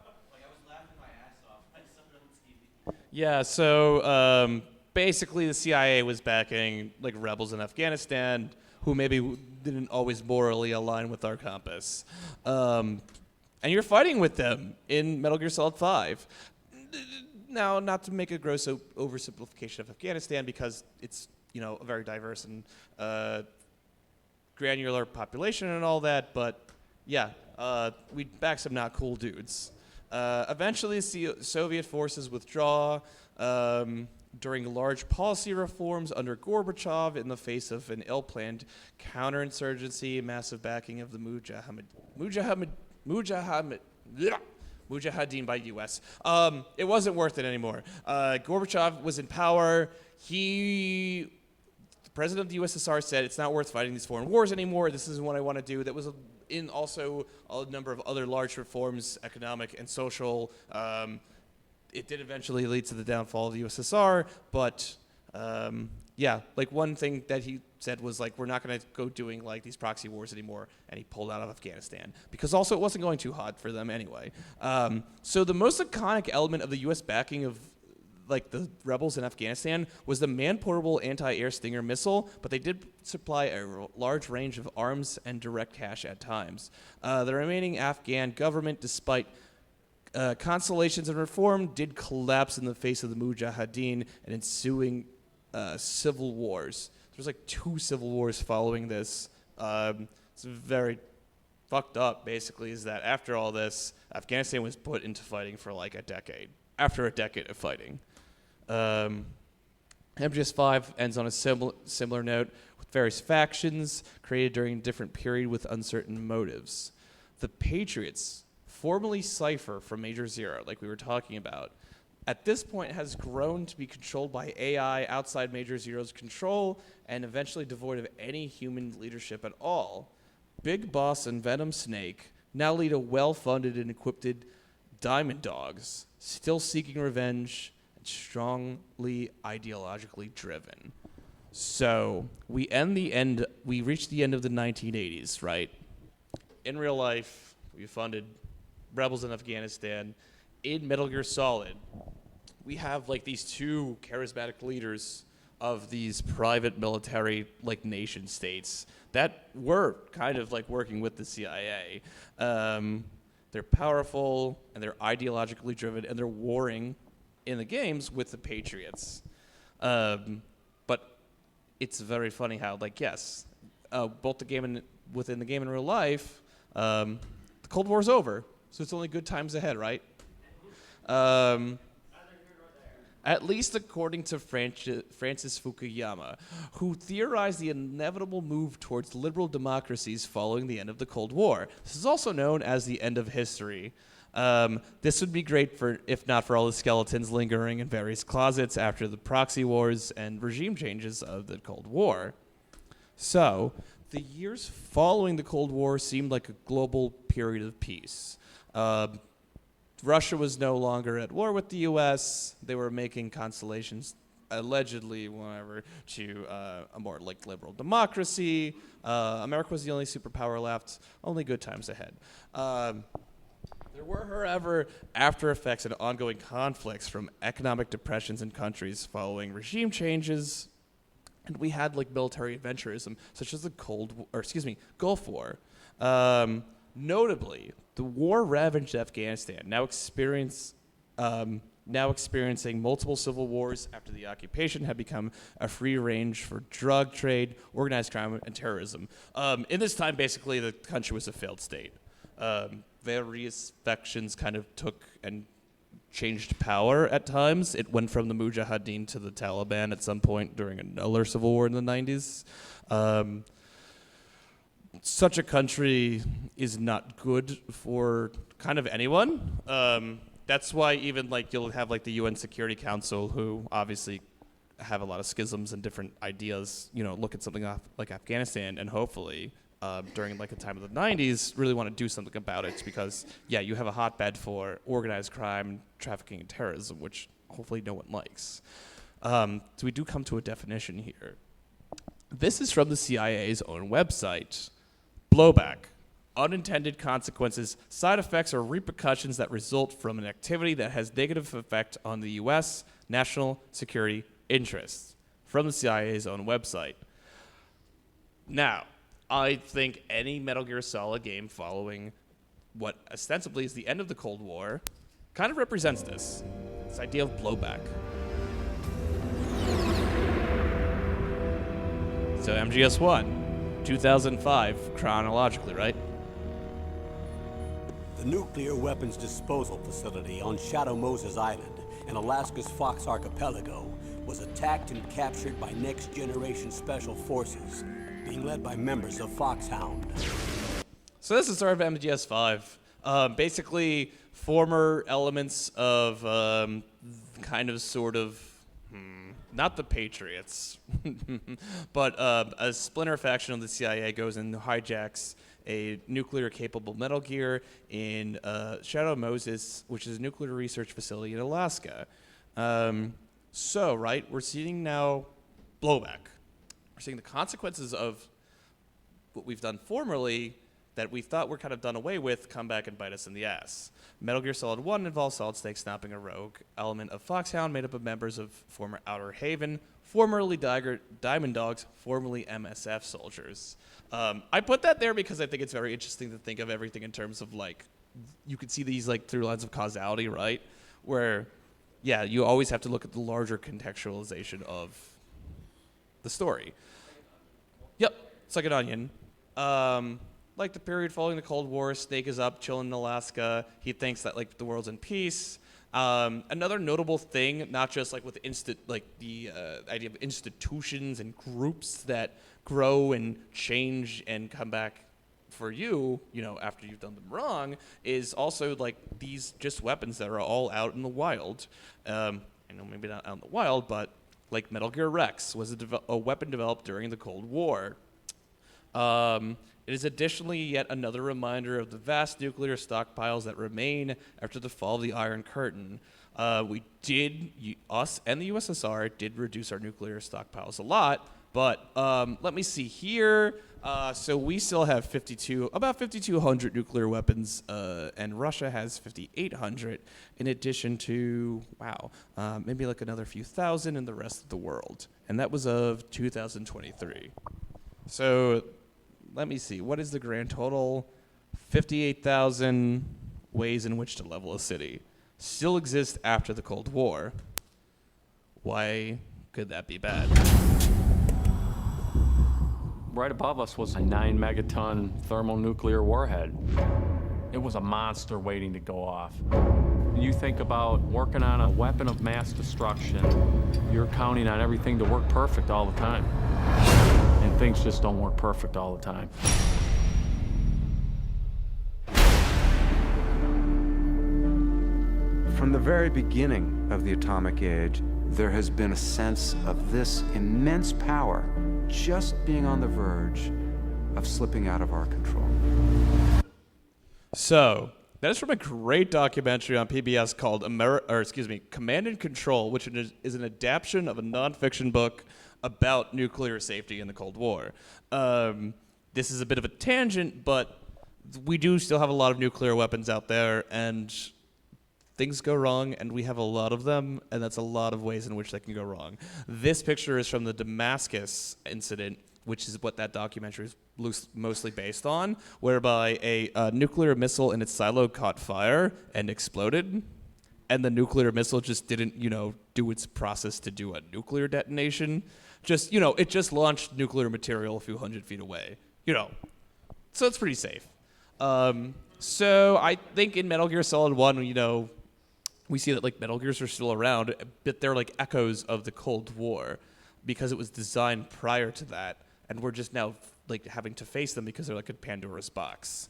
was laughing my ass off. I saw it on TV. Yeah, so basically the CIA was backing rebels in Afghanistan who maybe didn't always morally align with our compass. And you're fighting with them in Metal Gear Solid 5. Now, not to make a gross oversimplification of Afghanistan, because it's a very diverse and granular population and all that, but yeah, we back some not cool dudes. Eventually, Soviet forces withdraw during large policy reforms under Gorbachev in the face of an ill-planned counterinsurgency, massive backing of the Mujahideen by U.S. It wasn't worth it anymore. Gorbachev was in power. The president of the USSR said, it's not worth fighting these foreign wars anymore. This isn't what I want to do. That was in also a number of other large reforms, economic and social. It did eventually lead to the downfall of the USSR, but one thing that he said was we're not going to go doing these proxy wars anymore, and he pulled out of Afghanistan because also it wasn't going too hot for them anyway. So the most iconic element of the U.S. backing of the rebels in Afghanistan was the man-portable anti-air Stinger missile, but they did supply a large range of arms and direct cash at times. The remaining Afghan government, despite consolations and reform, did collapse in the face of the Mujahideen and ensuing civil wars. There was 2 civil wars following this. It's very fucked up, basically, is that after all this, Afghanistan was put into fighting for a decade. After a decade of fighting. MGS5 ends on a similar note with various factions created during a different period with uncertain motives. The Patriots, formerly Cypher from Major Zero, like we were talking about, at this point has grown to be controlled by AI outside Major Zero's control and eventually devoid of any human leadership at all. Big Boss and Venom Snake now lead a well-funded and equipped Diamond Dogs, still seeking revenge and strongly ideologically driven. So we reach the end of the 1980s, right? In real life, we funded rebels in Afghanistan. In Metal Gear Solid, we have these 2 charismatic leaders of these private military nation states that were kind of working with the CIA. They're powerful and they're ideologically driven and they're warring in the games with the Patriots. But it's very funny how both the game and within the game in real life, the Cold War's over, so it's only good times ahead, right? At least according to Francis Fukuyama, who theorized the inevitable move towards liberal democracies following the end of the Cold War. This is also known as the end of history. This would be great if not for all the skeletons lingering in various closets after the proxy wars and regime changes of the Cold War. So, the years following the Cold War seemed like a global period of peace. Russia was no longer at war with the U.S. They were making conciliations, allegedly, to a more liberal democracy. America was the only superpower left. Only good times ahead. There were, however, after effects and ongoing conflicts from economic depressions in countries following regime changes, and we had military adventurism, such as the Gulf War. Notably, the war-ravaged Afghanistan, now experiencing multiple civil wars after the occupation, had become a free range for drug trade, organized crime, and terrorism. In this time, basically, the country was a failed state. Various factions kind of took and changed power at times. It went from the Mujahideen to the Taliban at some point during another civil war in the 90s. Such a country is not good for kind of anyone. That's why even you'll have the UN Security Council, who obviously have a lot of schisms and different ideas, look at something like Afghanistan and hopefully during a time of the 90s really want to do something about it because, you have a hotbed for organized crime, trafficking, and terrorism, which hopefully no one likes. So we do come to a definition here. This is from the CIA's own website. Blowback, unintended consequences, side effects, or repercussions that result from an activity that has negative effect on the U.S. national security interests. From the CIA's own website. Now, I think any Metal Gear Solid game following what ostensibly is the end of the Cold War kind of represents this idea of blowback. So MGS1, 2005, chronologically, right? The nuclear weapons disposal facility on Shadow Moses Island in Alaska's Fox Archipelago was attacked and captured by next-generation special forces, being led by members of Foxhound. So this is sort of MGS5. Basically, former elements of not the Patriots, but a splinter faction of the CIA goes and hijacks a nuclear-capable Metal Gear in Shadow Moses, which is a nuclear research facility in Alaska. We're seeing now blowback. We're seeing the consequences of what we've done formerly that we thought were kind of done away with come back and bite us in the ass. Metal Gear Solid 1 involves Solid Snake snapping a rogue element of Foxhound made up of members of former Outer Haven, formerly Diamond Dogs, formerly MSF soldiers. I put that there because I think it's very interesting to think of everything in terms of, like, you could see these, like, through lines of causality, right? Where, yeah, you always have to look at the larger contextualization of the story. Yep, it's like an onion. Like the period following the Cold War, Snake is up, chilling in Alaska. He thinks that, like, the world's in peace. Another notable thing, not just like with the idea of institutions and groups that grow and change and come back for you, after you've done them wrong, is also like these just weapons that are all out in the wild. I know maybe not out in the wild, but like Metal Gear Rex was a weapon developed during the Cold War. It is additionally yet another reminder of the vast nuclear stockpiles that remain after the fall of the Iron Curtain. Us and the USSR did reduce our nuclear stockpiles a lot, but let me see here. So we still have about 5,200 nuclear weapons, and Russia has 5,800, in addition to, maybe like another few thousand in the rest of the world. And that was of 2023. So let me see. What is the grand total? 58,000 ways in which to level a city still exist after the Cold War. Why could that be bad? Right above us was a 9 megaton thermonuclear warhead. It was a monster waiting to go off. You think about working on a weapon of mass destruction, you're counting on everything to work perfect all the time. And things just don't work perfect all the time. From the very beginning of the atomic age, there has been a sense of this immense power just being on the verge of slipping out of our control. So, that is from a great documentary on PBS called Command and Control, which is an adaptation of a nonfiction book about nuclear safety in the Cold War. This is a bit of a tangent, but we do still have a lot of nuclear weapons out there, and things go wrong, and we have a lot of them, and that's a lot of ways in which they can go wrong. This picture is from the Damascus incident, which is what that documentary is mostly based on, whereby a nuclear missile in its silo caught fire and exploded, and the nuclear missile just didn't, do its process to do a nuclear detonation. It just launched nuclear material a few hundred feet away, So it's pretty safe. So I think in Metal Gear Solid 1, we see that, like, Metal Gears are still around, but they're like echoes of the Cold War because it was designed prior to that, and we're just now, like, having to face them because they're like a Pandora's box.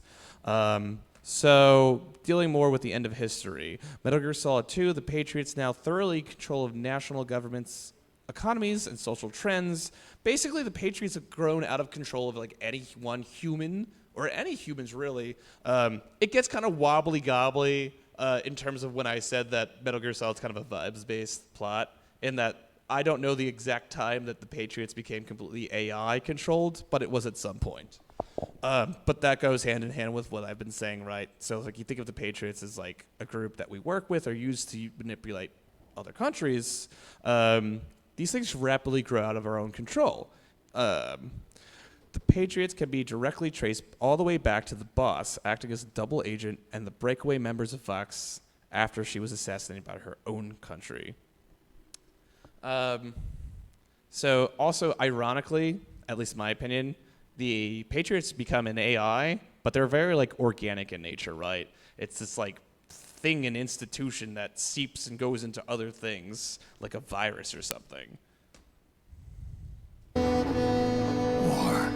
So, dealing more with the end of history, Metal Gear Solid 2, the Patriots now thoroughly in control of national governments, economies, and social trends. Basically, the Patriots have grown out of control of, like, any one human, or any humans, really. It gets kind of wobbly-gobbly in terms of when I said that Metal Gear Solid's kind of a vibes-based plot, in that I don't know the exact time that the Patriots became completely AI-controlled, but it was at some point. But that goes hand in hand with what I've been saying, right? So, like, you think of the Patriots as, like, a group that we work with or use to manipulate other countries. These things rapidly grow out of our own control. The Patriots can be directly traced all the way back to the boss, acting as a double agent, and the breakaway members of Fox after she was assassinated by her own country. So also, ironically, at least in my opinion, the Patriots become an AI, but they're very like organic in nature, right? It's this like thing, an institution that seeps and goes into other things, like a virus or something. War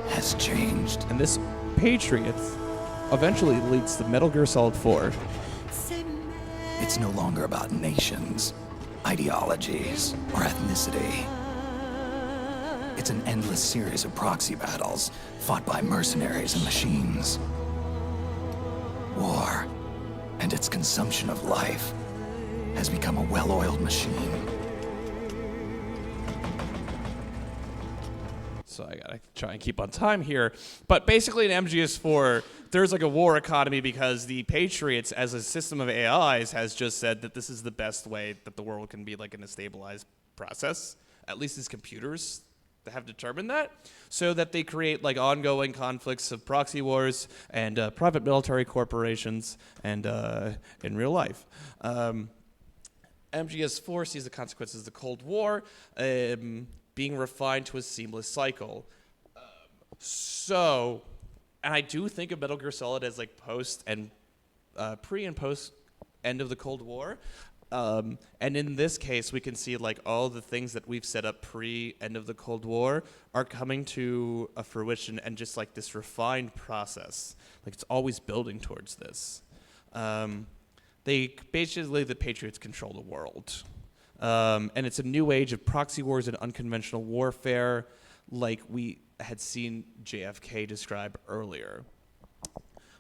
has changed. And this Patriots eventually leads to Metal Gear Solid 4. It's no longer about nations, ideologies, or ethnicity. It's an endless series of proxy battles fought by mercenaries and machines. War and its consumption of life has become a well-oiled machine. So I gotta try and keep on time here. But basically in MGS4, there's like a war economy because the Patriots, as a system of AIs, has just said that this is the best way that the world can be like in a stabilized process. At least as computers have determined that. So that they create like ongoing conflicts of proxy wars and private military corporations and in real life. MGS4 sees the consequences of the Cold War being refined to a seamless cycle. And I do think of Metal Gear Solid as like post and pre and post end of the Cold War. And in this case, we can see like all the things that we've set up pre end of the Cold War are coming to a fruition and just like this refined process. Like it's always building towards this. The Patriots control the world. And it's a new age of proxy wars and unconventional warfare like we had seen JFK describe earlier.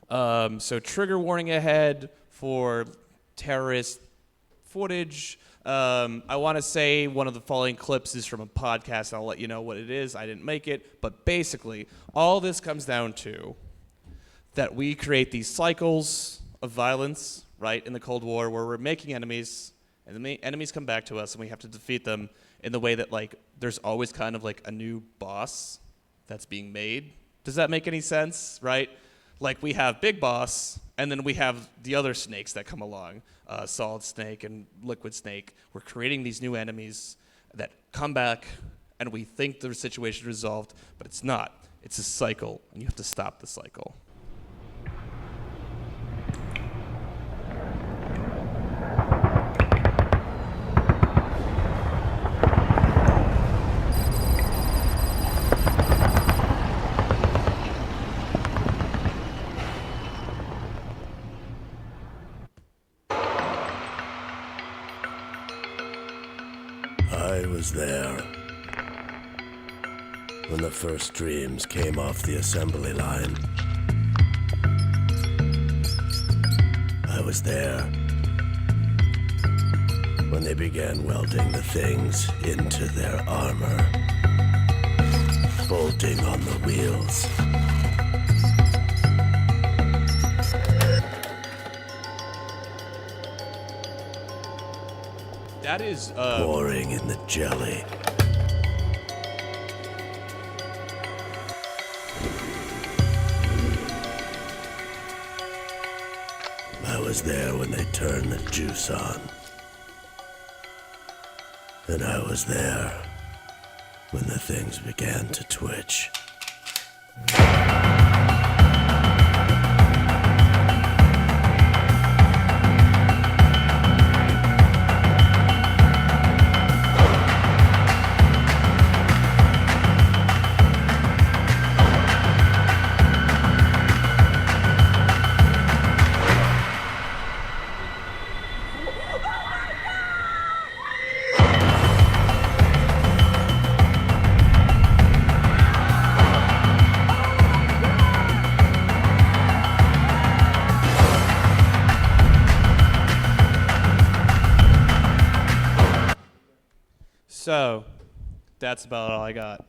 So trigger warning ahead for terrorist footage. I want to say one of the following clips is from a podcast. I'll let you know what it is. I didn't make it. But basically, all this comes down to that we create these cycles of violence, right, in the Cold War where we're making enemies, and the enemies come back to us, and we have to defeat them in the way that, like, there's always kind of, like, a new boss that's being made. Does that make any sense, right? Like, we have Big Boss, and then we have the other snakes that come along, Solid Snake and Liquid Snake. We're creating these new enemies that come back, and we think the situation is resolved, but it's not. It's a cycle, and you have to stop the cycle. I was there when the first dreams came off the assembly line. I was there when they began welding the things into their armor, bolting on the wheels. That is pouring in the jelly. I was there when they turned the juice on. And I was there when the things began to twitch. So, that's about all I got.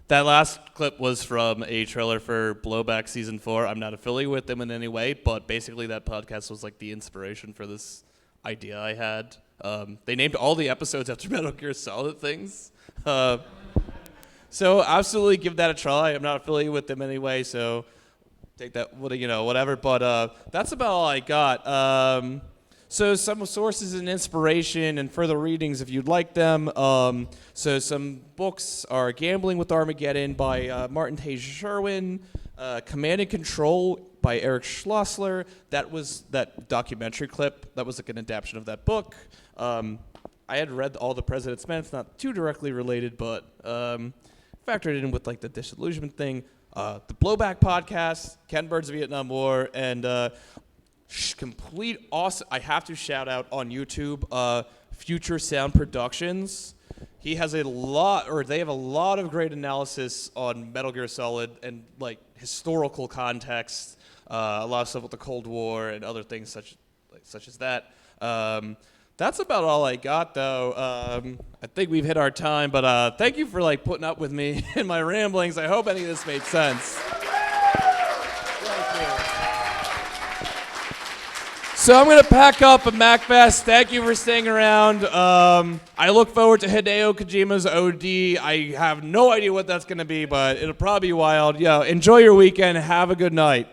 That last clip was from a trailer for Blowback Season 4. I'm not affiliated with them in any way, but basically that podcast was like the inspiration for this idea I had. They named all the episodes after Metal Gear Solid things. So absolutely give that a try. I'm not affiliated with them anyway, so take that, whatever. But that's about all I got. So some sources and inspiration and further readings if you'd like them. So some books are Gambling with Armageddon by Martin Tay Sherwin, Command and Control by Eric Schlossler. That was that documentary clip. That was like an adaptation of that book. I had read All the President's Men. It's not too directly related, but factored in with like the disillusionment thing. The Blowback Podcast, Ken Bird's Vietnam War, and complete awesome. I have to shout out on YouTube, Future Sound Productions. He has they have a lot of great analysis on Metal Gear Solid and like historical context, a lot of stuff with the Cold War and other things such as that. That's about all I got, though. I think we've hit our time, but thank you for like putting up with me and my ramblings. I hope any of this made sense. So I'm going to pack up at MAGFest. Thank you for staying around. I look forward to Hideo Kojima's OD. I have no idea what that's going to be, but it'll probably be wild. Enjoy your weekend. Have a good night.